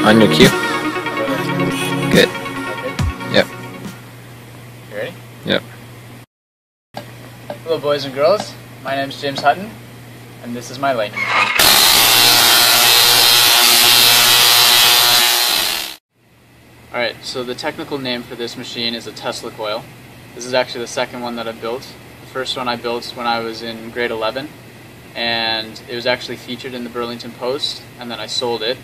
On your cue. Good. Yep. You ready? Yep. Hello boys and girls, my name is James Hutton, and this is my lightning machine. Alright, so the technical name for this machine is a Tesla coil. This is actually the second one that I built. The first one I built when I was in grade 11, and it was actually featured in the Burlington Post, and then I sold it.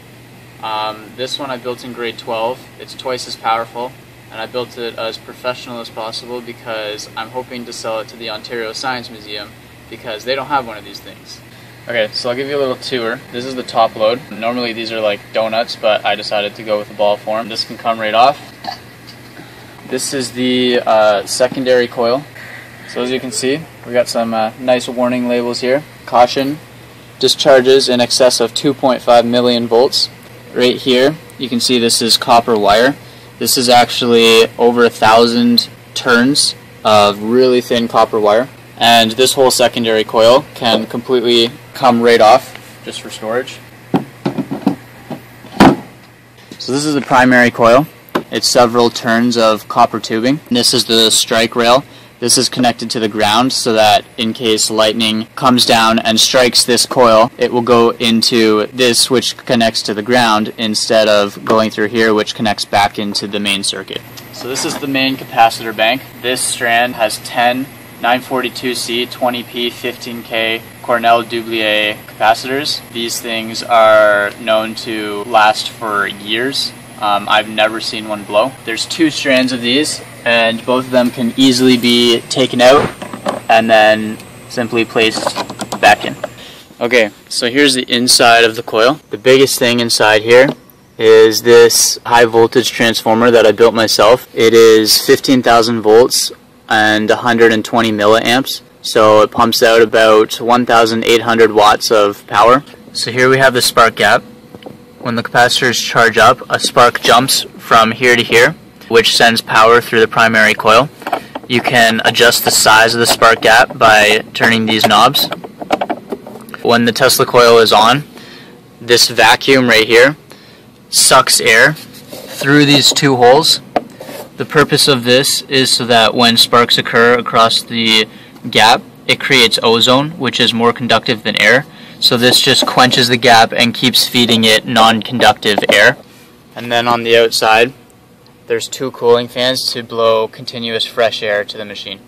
This one I built in grade 12. It's twice as powerful, and I built it as professional as possible because I'm hoping to sell it to the Ontario Science Museum because they don't have one of these things. Okay, so I'll give you a little tour. This is the top load. Normally these are like donuts, but I decided to go with the ball form. This can come right off. This is the secondary coil. So as you can see, we got some nice warning labels here. Caution, discharges in excess of 2.5 million volts. Right here, you can see this is copper wire. This is actually over 1,000 turns of really thin copper wire. And this whole secondary coil can completely come right off, just for storage. So this is the primary coil. It's several turns of copper tubing. And this is the strike rail. This is connected to the ground so that in case lightning comes down and strikes this coil, it will go into this which connects to the ground instead of going through here which connects back into the main circuit. So this is the main capacitor bank. This strand has 10 942C, 20P, 15K Cornell Dublier capacitors. These things are known to last for years. I've never seen one blow. There's two strands of these, and both of them can easily be taken out and then simply placed back in. Okay, so here's the inside of the coil. The biggest thing inside here is this high voltage transformer that I built myself. It is 15,000 volts and 120 milliamps, so it pumps out about 1,800 watts of power. So here we have the spark gap. When the capacitors charge up, a spark jumps from here to here, which sends power through the primary coil. You can adjust the size of the spark gap by turning these knobs. When the Tesla coil is on, this vacuum right here sucks air through these two holes. The purpose of this is so that when sparks occur across the gap, it creates ozone, which is more conductive than air. So this just quenches the gap and keeps feeding it non-conductive air. And then on the outside, there's two cooling fans to blow continuous fresh air to the machine.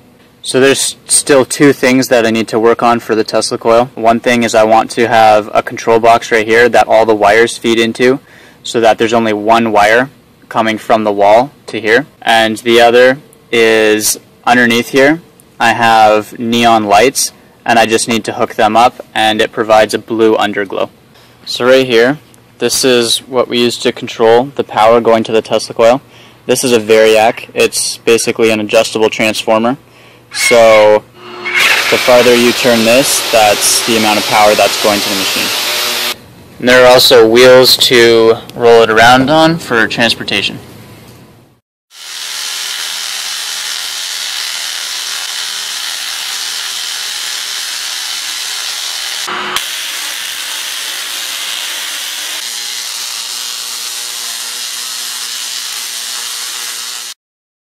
So there's still two things that I need to work on for the Tesla coil. One thing is I want to have a control box right here that all the wires feed into so that there's only one wire coming from the wall to here. And the other is underneath here, I have neon lights, and I just need to hook them up, and it provides a blue underglow. So right here, this is what we use to control the power going to the Tesla coil. This is a variac. It's basically an adjustable transformer. So the farther you turn this, that's the amount of power that's going to the machine. And there are also wheels to roll it around on for transportation.